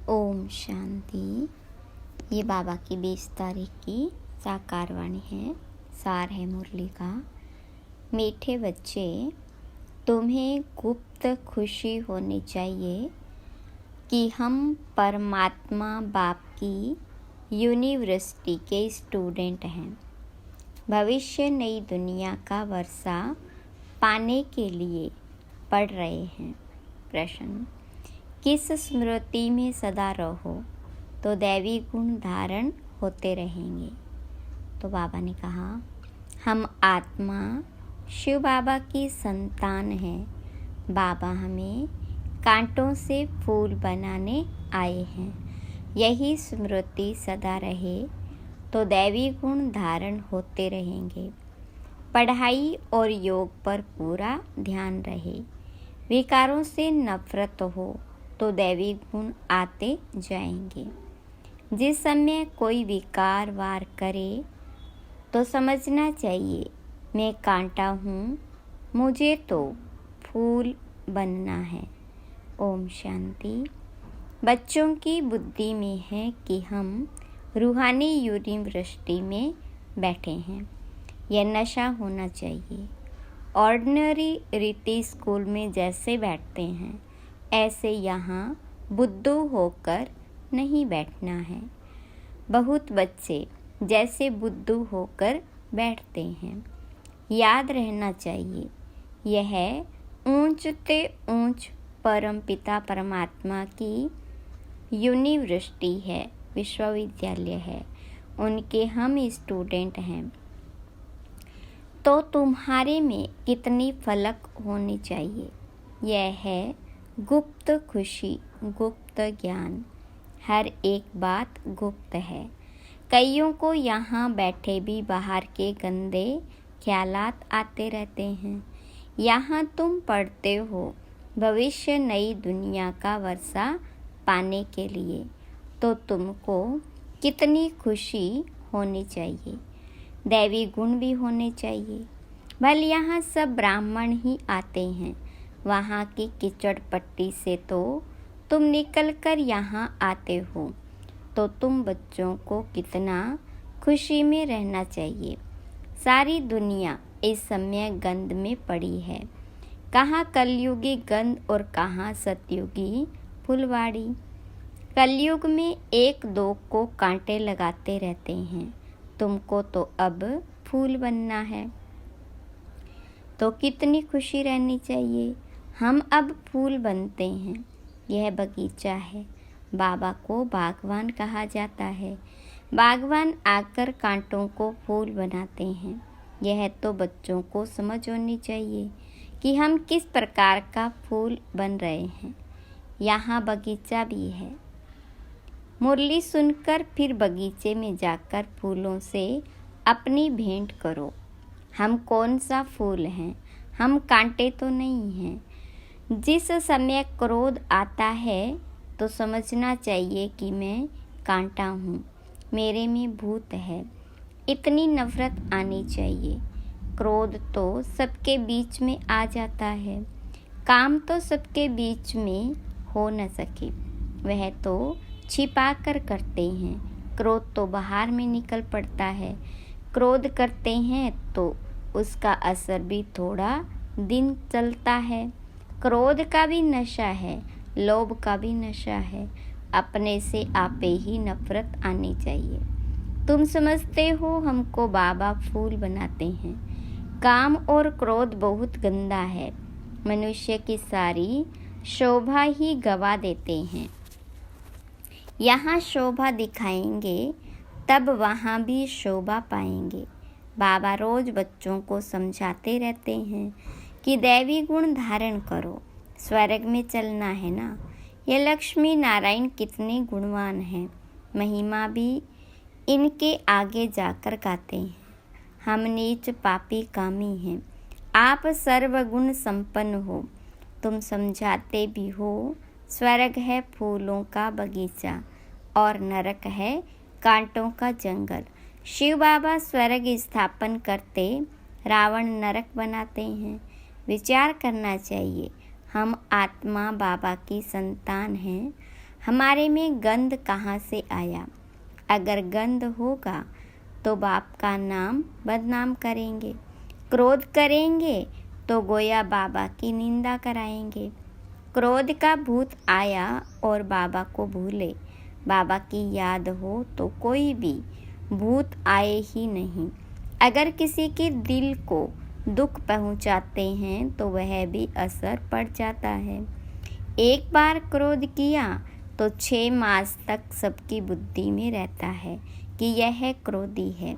ओम शांति। ये बाबा की 20 तारीख की साकार वाणी है। सार है मुरली का। मीठे बच्चे, तुम्हें गुप्त खुशी होनी चाहिए कि हम परमात्मा बाप की यूनिवर्सिटी के स्टूडेंट हैं। भविष्य नई दुनिया का वर्षा पाने के लिए पढ़ रहे हैं। प्रश्न: किस स्मृति में सदा रहो तो दैवी गुण धारण होते रहेंगे? तो बाबा ने कहा, हम आत्मा शिव बाबा की संतान हैं। बाबा हमें कांटों से फूल बनाने आए हैं। यही स्मृति सदा रहे तो दैवी गुण धारण होते रहेंगे। पढ़ाई और योग पर पूरा ध्यान रहे। विकारों से नफरत हो तो दैवी गुण आते जाएंगे। जिस समय कोई विकार वार करे तो समझना चाहिए, मैं कांटा हूँ, मुझे तो फूल बनना है। ओम शांति। बच्चों की बुद्धि में है कि हम रूहानी यूनिवर्सिटी में बैठे हैं। यह नशा होना चाहिए। ऑर्डिनरी रीति स्कूल में जैसे बैठते हैं ऐसे यहाँ बुद्धू होकर नहीं बैठना है। बहुत बच्चे जैसे बुद्धू होकर बैठते हैं। याद रहना चाहिए, यह ऊंच ते ऊंच परम पिता परमात्मा की यूनिवर्सिटी है, विश्वविद्यालय है। उनके हम स्टूडेंट हैं। तो तुम्हारे में कितनी फलक होनी चाहिए। यह है गुप्त खुशी, गुप्त ज्ञान। हर एक बात गुप्त है। कईयों को यहाँ बैठे भी बाहर के गंदे ख्यालात आते रहते हैं। यहाँ तुम पढ़ते हो भविष्य नई दुनिया का वर्षा पाने के लिए, तो तुमको कितनी खुशी होनी चाहिए। दैवी गुण भी होने चाहिए। भले यहाँ सब ब्राह्मण ही आते हैं। वहाँ की कीचड़ पट्टी से तो तुम निकल कर यहाँ आते हो, तो तुम बच्चों को कितना खुशी में रहना चाहिए। सारी दुनिया इस समय गंध में पड़ी है। कहाँ कलयुगी गंध और कहाँ सतयुगी फुलवाड़ी। कलयुग में एक दो को कांटे लगाते रहते हैं। तुमको तो अब फूल बनना है, तो कितनी खुशी रहनी चाहिए। हम अब फूल बनते हैं। यह बगीचा है। बाबा को बागवान कहा जाता है। बागवान आकर कांटों को फूल बनाते हैं। यह तो बच्चों को समझ होनी चाहिए कि हम किस प्रकार का फूल बन रहे हैं। यहाँ बगीचा भी है। मुरली सुनकर फिर बगीचे में जाकर फूलों से अपनी भेंट करो। हम कौन सा फूल हैं, हम कांटे तो नहीं हैं। जिस समय क्रोध आता है तो समझना चाहिए कि मैं कांटा हूँ, मेरे में भूत है। इतनी नफरत आनी चाहिए। क्रोध तो सबके बीच में आ जाता है। काम तो सबके बीच में हो न सके, वह तो छिपा कर करते हैं। क्रोध तो बाहर में निकल पड़ता है। क्रोध करते हैं तो उसका असर भी थोड़ा दिन चलता है। क्रोध का भी नशा है, लोभ का भी नशा है। अपने से आपे ही नफरत आनी चाहिए। तुम समझते हो हमको बाबा फूल बनाते हैं। काम और क्रोध बहुत गंदा है। मनुष्य की सारी शोभा ही गवा देते हैं। यहाँ शोभा दिखाएंगे तब वहाँ भी शोभा पाएंगे। बाबा रोज बच्चों को समझाते रहते हैं कि दैवी गुण धारण करो, स्वर्ग में चलना है ना। ये लक्ष्मी नारायण कितने गुणवान हैं। महिमा भी इनके आगे जाकर गाते हैं। हम नीच पापी कामी हैं, आप सर्वगुण संपन्न हो। तुम समझाते भी हो स्वर्ग है फूलों का बगीचा और नरक है कांटों का जंगल। शिव बाबा स्वर्ग स्थापन करते, रावण नरक बनाते हैं। विचार करना चाहिए, हम आत्मा बाबा की संतान हैं। हमारे में गंध कहाँ से आया? अगर गंध होगा तो बाप का नाम बदनाम करेंगे, क्रोध करेंगे तो गोया बाबा की निंदा कराएंगे। क्रोध का भूत आया और बाबा को भूले, बाबा की याद हो तो कोई भी भूत आए ही नहीं। अगर किसी के दिल को दुख पहुंचाते हैं तो वह भी असर पड़ जाता है। एक बार क्रोध किया तो 6 मास तक सबकी बुद्धि में रहता है कि यह क्रोधी है,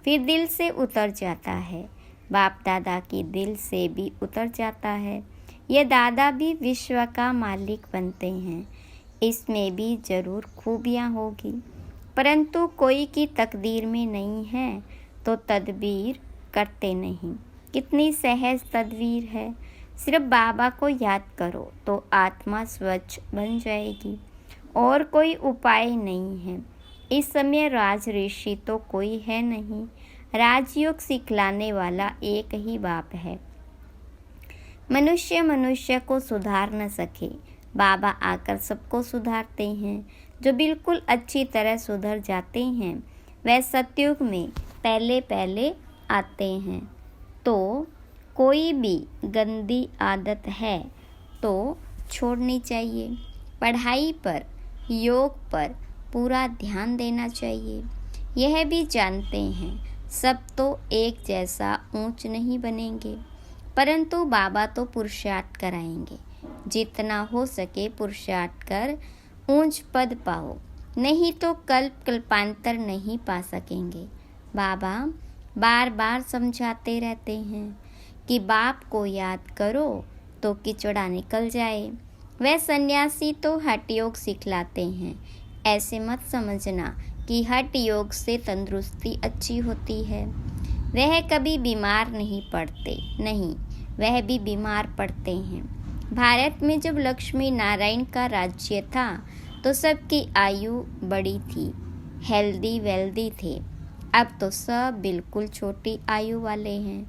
फिर दिल से उतर जाता है। बाप दादा की दिल से भी उतर जाता है। ये दादा भी विश्व का मालिक बनते हैं, इसमें भी जरूर खूबियाँ होगी, परंतु कोई की तकदीर में नहीं है तो तदबीर करते नहीं। कितनी सहज तदबीर है। सिर्फ बाबा को याद करो तो आत्मा स्वच्छ बन जाएगी और कोई उपाय नहीं है। इस समय राज ऋषि तो कोई है नहीं, राजयोग सिखलाने वाला एक ही बाप है। मनुष्य को सुधार न सके, बाबा आकर सबको सुधारते हैं। जो बिल्कुल अच्छी तरह सुधर जाते हैं वह सतयुग में पहले पहले आते हैं। तो कोई भी गंदी आदत है तो छोड़नी चाहिए। पढ़ाई पर, योग पर पूरा ध्यान देना चाहिए। यह भी जानते हैं सब तो एक जैसा ऊंच नहीं बनेंगे, परंतु बाबा तो पुरुषार्थ कराएंगे। जितना हो सके पुरुषार्थ कर ऊंच पद पाओ, नहीं तो कल्पांतर नहीं पा सकेंगे। बाबा बार बार समझाते रहते हैं कि बाप को याद करो तो किचड़ा निकल जाए। वह सन्यासी तो हठ योग सिखलाते हैं। ऐसे मत समझना कि हठ योग से तंदुरुस्ती अच्छी होती है। वह कभी बीमार नहीं पड़ते, नहीं, वह भी बीमार पड़ते हैं। भारत में जब लक्ष्मी नारायण का राज्य था तो सबकी आयु बड़ी थी, हेल्दी वेल्दी थे। अब तो सब बिल्कुल छोटी आयु वाले हैं।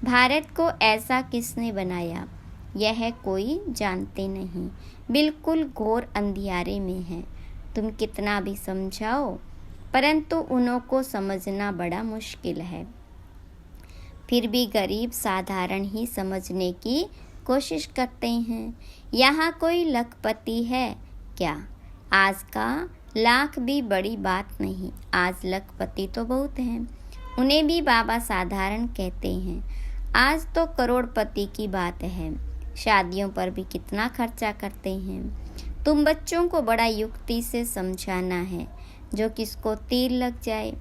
भारत को ऐसा किसने बनाया यह कोई जानते नहीं, बिल्कुल घोर अंधियारे में है। तुम कितना भी समझाओ परंतु उन्हों को समझना बड़ा मुश्किल है। फिर भी गरीब साधारण ही समझने की कोशिश करते हैं। यहाँ कोई लखपति है क्या? आज का लाख भी बड़ी बात नहीं, आज लखपति तो बहुत हैं, उन्हें भी बाबा साधारण कहते हैं। आज तो करोड़पति की बात है, शादियों पर भी कितना खर्चा करते हैं। तुम बच्चों को बड़ा युक्ति से समझाना है, जो किसको तीर लग जाए।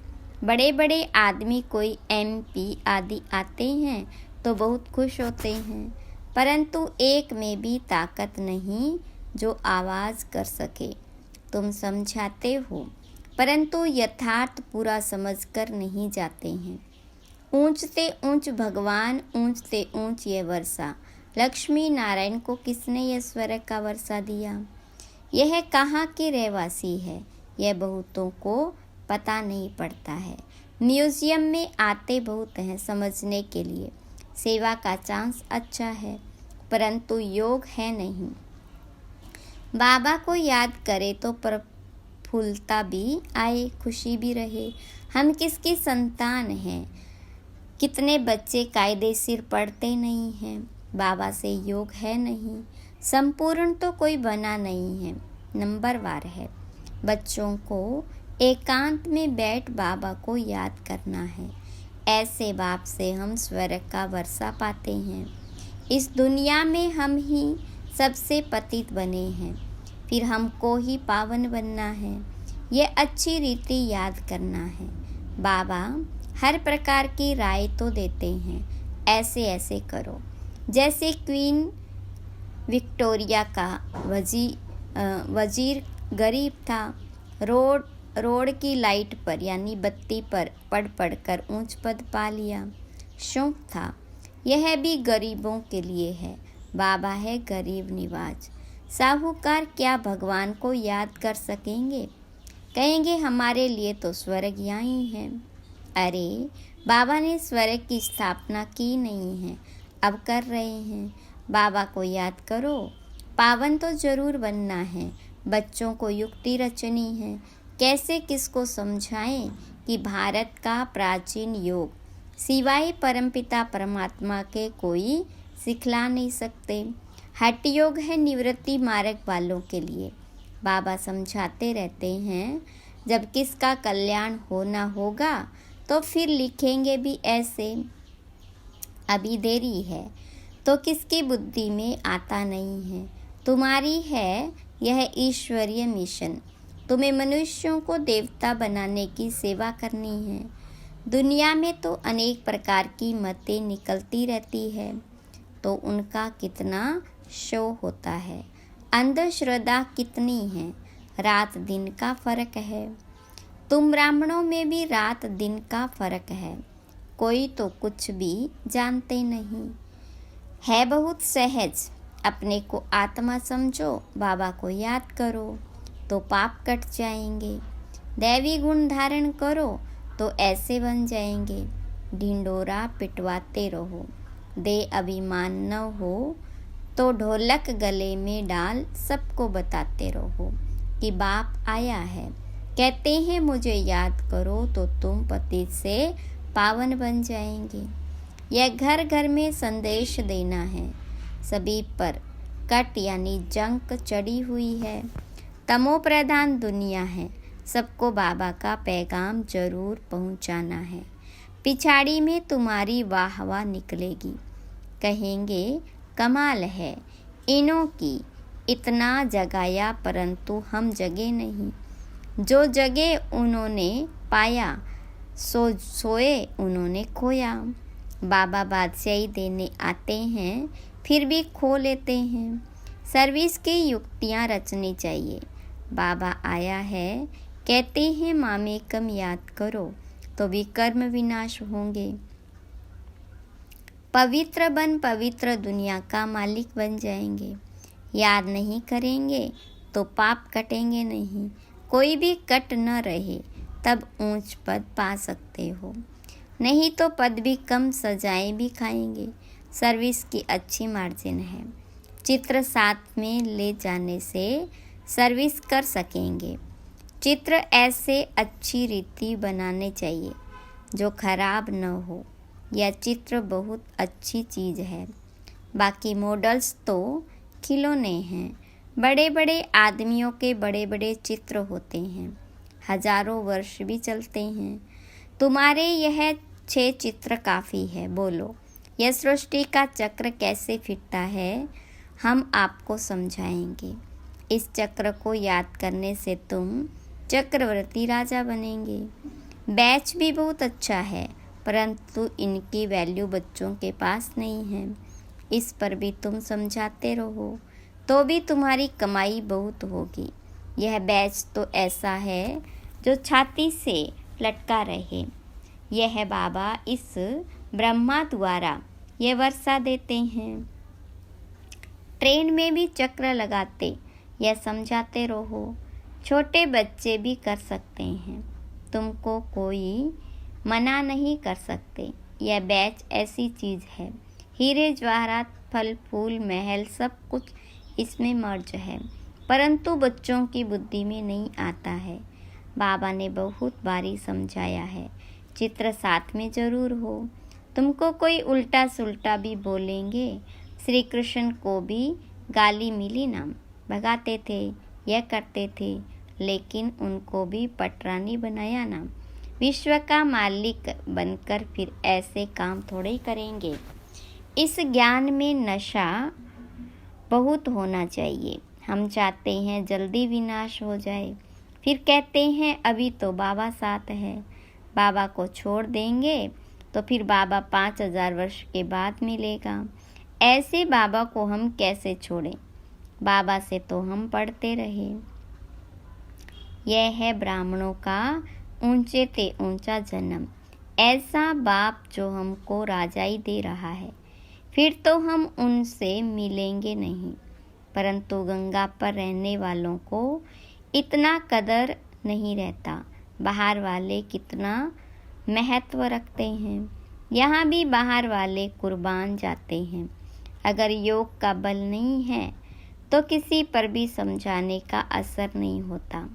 बड़े बड़े आदमी कोई MP आदि आते हैं तो बहुत खुश होते हैं, परंतु एक में भी ताकत नहीं जो आवाज़ कर सके। तुम समझाते हो परंतु यथार्थ पूरा समझकर नहीं जाते हैं। ऊंचते ऊंच भगवान, ऊंचते ऊंच ये वर्षा। लक्ष्मी नारायण को किसने यह स्वर्ग का वर्षा दिया? यह कहाँ के रहवासी है, यह बहुतों को पता नहीं पड़ता है। म्यूजियम में आते बहुत हैं समझने के लिए, सेवा का चांस अच्छा है, परंतु योग है नहीं। बाबा को याद करे तो प्रफुल्लता भी आए, खुशी भी रहे। हम किसकी संतान हैं? कितने बच्चे कायदे सिर पढ़ते नहीं हैं, बाबा से योग है नहीं। संपूर्ण तो कोई बना नहीं है, नंबरवार है। बच्चों को एकांत में बैठ बाबा को याद करना है। ऐसे बाप से हम स्वर्ग का वर्षा पाते हैं। इस दुनिया में हम ही सबसे पतित बने हैं, फिर हमको ही पावन बनना है। ये अच्छी रीति याद करना है। बाबा हर प्रकार की राय तो देते हैं, ऐसे ऐसे करो। जैसे क्वीन विक्टोरिया का वजीर गरीब था, रोड की लाइट पर यानी बत्ती पर पढ़ कर ऊंच पद पा लिया, शौक था। यह भी गरीबों के लिए है। बाबा है गरीब निवाज। साहूकार क्या भगवान को याद कर सकेंगे? कहेंगे हमारे लिए तो स्वर्ग यहाँ ही है। अरे बाबा ने स्वर्ग की स्थापना की नहीं है, अब कर रहे हैं। बाबा को याद करो, पावन तो जरूर बनना है। बच्चों को युक्ति रचनी है। कैसे किसको समझाएं कि भारत का प्राचीन योग सिवाय परमपिता परमात्मा के कोई सिखला नहीं सकते। हठ योग है निवृत्ति मार्ग वालों के लिए। बाबा समझाते रहते हैं, जब किसका कल्याण होना होगा तो फिर लिखेंगे भी ऐसे। अभी देरी है तो किसकी बुद्धि में आता नहीं है। तुम्हारी है यह ईश्वरीय मिशन। तुम्हें मनुष्यों को देवता बनाने की सेवा करनी है। दुनिया में तो अनेक प्रकार की मतें निकलती रहती है, तो उनका कितना शो होता है। अंधश्रद्धा कितनी है। रात दिन का फर्क है। तुम ब्राह्मणों में भी रात दिन का फर्क है। कोई तो कुछ भी जानते नहीं है। बहुत सहज। अपने को आत्मा समझो, बाबा को याद करो तो पाप कट जाएंगे। दैवी गुण धारण करो तो ऐसे बन जाएंगे। ढिंडोरा पिटवाते रहो, दे अभिमान न हो तो ढोलक गले में डाल सबको बताते रहो कि बाप आया है। कहते हैं मुझे याद करो तो तुम पति से पावन बन जाएंगे। यह घर घर में संदेश देना है। सभी पर कट यानी जंक चढ़ी हुई है। तमो प्रधान दुनिया है। सबको बाबा का पैगाम जरूर पहुंचाना है। पिछाड़ी में तुम्हारी वाह वाह निकलेगी। कहेंगे कमाल है इनों की, इतना जगाया परंतु हम जगे नहीं। जो जगे उन्होंने पाया, सोए उन्होंने खोया। बाबा बादशाही देने आते हैं फिर भी खो लेते हैं। सर्विस की युक्तियाँ रचनी चाहिए। बाबा आया है, कहते हैं मामे कम याद करो तो भी कर्म विनाश होंगे। पवित्र बन पवित्र दुनिया का मालिक बन जाएंगे। याद नहीं करेंगे तो पाप कटेंगे नहीं। कोई भी कट न रहे तब ऊंच पद पा सकते हो, नहीं तो पद भी कम सजाएं भी खाएंगे। सर्विस की अच्छी मार्जिन है। चित्र साथ में ले जाने से सर्विस कर सकेंगे। चित्र ऐसे अच्छी रीति बनाने चाहिए जो खराब न हो। यह चित्र बहुत अच्छी चीज़ है। बाकी मॉडल्स तो खिलौने हैं। बड़े बड़े आदमियों के बड़े बड़े चित्र होते हैं, हजारों वर्ष भी चलते हैं। तुम्हारे यह 6 चित्र काफ़ी है। बोलो यह सृष्टि का चक्र कैसे फिरता है, हम आपको समझाएंगे। इस चक्र को याद करने से तुम चक्रवर्ती राजा बनेंगे। बैच भी बहुत अच्छा है, परंतु इनकी वैल्यू बच्चों के पास नहीं है। इस पर भी तुम समझाते रहो तो भी तुम्हारी कमाई बहुत होगी। यह बैच तो ऐसा है जो छाती से लटका रहे। यह बाबा इस ब्रह्मा द्वारा यह वर्षा देते हैं। ट्रेन में भी चक्र लगाते, यह समझाते रहो। छोटे बच्चे भी कर सकते हैं, तुमको कोई मना नहीं कर सकते। यह बैच ऐसी चीज़ है। हीरे जवाहरात फल फूल महल सब कुछ इसमें मर्ज है, परंतु बच्चों की बुद्धि में नहीं आता है। बाबा ने बहुत बारी समझाया है, चित्र साथ में जरूर हो। तुमको कोई उल्टा सुल्टा भी बोलेंगे। श्री कृष्ण को भी गाली मिली ना, भगाते थे, यह करते थे, लेकिन उनको भी पटरानी बनाया ना। विश्व का मालिक बनकर फिर ऐसे काम थोड़े ही करेंगे। इस ज्ञान में नशा बहुत होना चाहिए। हम चाहते हैं जल्दी विनाश हो जाए, फिर कहते हैं अभी तो बाबा साथ है। बाबा को छोड़ देंगे तो फिर बाबा 5000 वर्ष के बाद मिलेगा। ऐसे बाबा को हम कैसे छोड़ें? बाबा से तो हम पढ़ते रहे। यह है ब्राह्मणों का ऊंचे ते ऊंचा जन्म। ऐसा बाप जो हमको राजाई दे रहा है, फिर तो हम उनसे मिलेंगे नहीं। परंतु गंगा पर रहने वालों को इतना कदर नहीं रहता। बाहर वाले कितना महत्व रखते हैं। यहाँ भी बाहर वाले कुर्बान जाते हैं। अगर योग का बल नहीं है तो किसी पर भी समझाने का असर नहीं होता।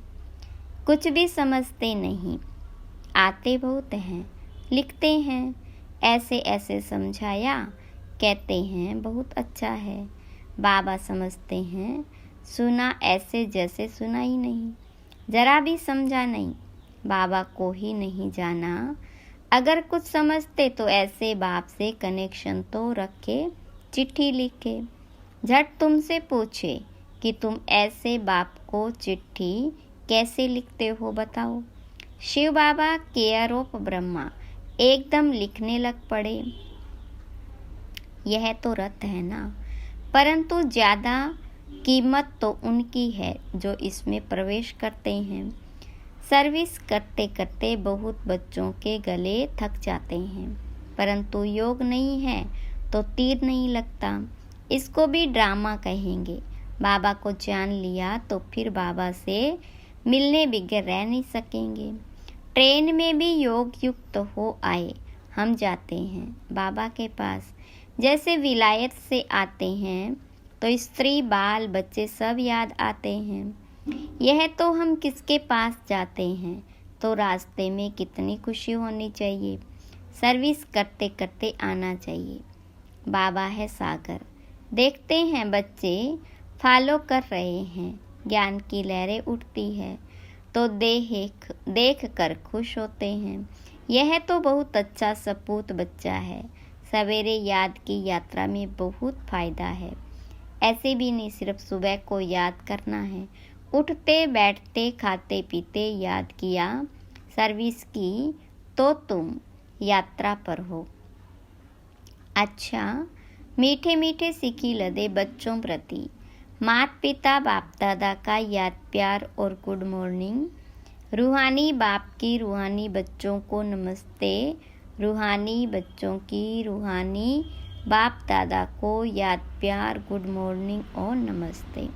कुछ भी समझते नहीं, आते बहुत हैं, लिखते हैं, ऐसे ऐसे समझाया, कहते हैं बहुत अच्छा है। बाबा समझते हैं, सुना ऐसे जैसे सुना ही नहीं, जरा भी समझा नहीं, बाबा को ही नहीं जाना। अगर कुछ समझते तो ऐसे बाप से कनेक्शन तो रखे, चिट्ठी लिखे, झट तुमसे पूछे कि तुम ऐसे बाप को चिट्ठी कैसे लिखते हो बताओ। शिव बाबा केयर ऑफ ब्रह्मा एकदम लिखने लग पड़े। यह तो रथ है ना, परंतु ज़्यादा कीमत तो उनकी है जो इसमें प्रवेश करते हैं। सर्विस करते करते बहुत बच्चों के गले थक जाते हैं, परंतु योग नहीं है तो तीर नहीं लगता। इसको भी ड्रामा कहेंगे। बाबा को जान लिया तो फिर बाबा से मिलने बगैर रह नहीं सकेंगे। ट्रेन में भी योग युक्त हो आए, हम जाते हैं बाबा के पास। जैसे विलायत से आते हैं तो स्त्री बाल बच्चे सब याद आते हैं। यह तो हम किसके पास जाते हैं तो रास्ते में कितनी खुशी होनी चाहिए। सर्विस करते करते आना चाहिए। बाबा है सागर, देखते हैं बच्चे फॉलो कर रहे हैं, ज्ञान की लहरें उठती है तो देख कर खुश होते हैं। यह तो बहुत अच्छा सपूत बच्चा है। सवेरे याद की यात्रा में बहुत फ़ायदा है। ऐसे भी नहीं सिर्फ सुबह को याद करना है, उठते बैठते खाते पीते याद किया, सर्विस की तो तुम यात्रा पर हो। अच्छा, मीठे मीठे सिक्की लदे बच्चों प्रति माता पिता बाप दादा का याद प्यार और गुड मॉर्निंग। रूहानी बाप की रूहानी बच्चों को नमस्ते। रूहानी बच्चों की रूहानी बाप दादा को याद प्यार गुड मॉर्निंग और नमस्ते।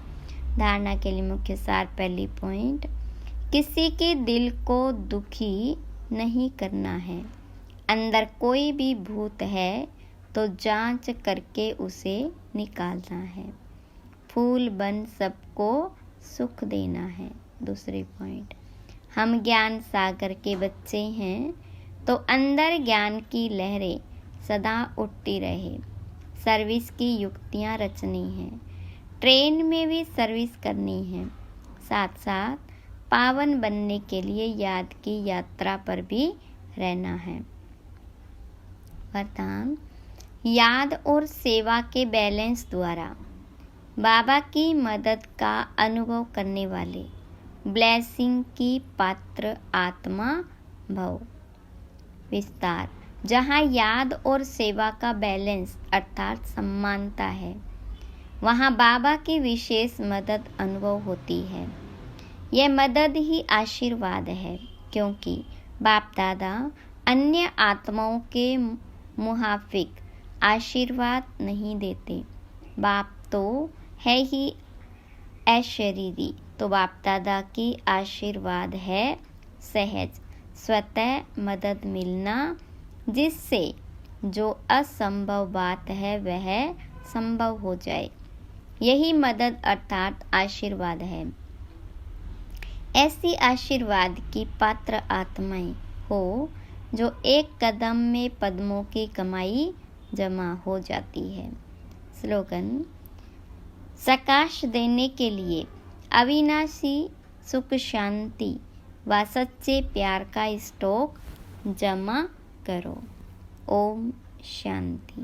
धारणा के लिए मुख्य सार। पहली पॉइंट, किसी के दिल को दुखी नहीं करना है। अंदर कोई भी भूत है तो जांच करके उसे निकालना है। फूल बन सबको सुख देना है। दूसरी पॉइंट, हम ज्ञान सागर के बच्चे हैं तो अंदर ज्ञान की लहरें सदा उठती रहे। सर्विस की युक्तियाँ रचनी हैं, ट्रेन में भी सर्विस करनी है, साथ साथ पावन बनने के लिए याद की यात्रा पर भी रहना है। वरदान, याद और सेवा के बैलेंस द्वारा बाबा की मदद का अनुभव करने वाले ब्लेसिंग की पात्र आत्मा भव। विस्तार, जहाँ याद और सेवा का बैलेंस अर्थात समानता है, वहाँ बाबा की विशेष मदद अनुभव होती है। यह मदद ही आशीर्वाद है, क्योंकि बाप दादा अन्य आत्माओं के मुहाफिक आशीर्वाद नहीं देते। बाप तो है ही अशरीरी, तो बाप दादा की आशीर्वाद है सहज स्वतः मदद मिलना, जिससे जो असंभव बात है वह संभव हो जाए। यही मदद अर्थात आशीर्वाद है। ऐसी आशीर्वाद की पात्र आत्माएं हो जो एक कदम में पद्मों की कमाई जमा हो जाती है। स्लोगन, प्रकाश देने के लिए अविनाशी सुख शांति व सच्चे प्यार का स्टॉक जमा करो। ओम शांति।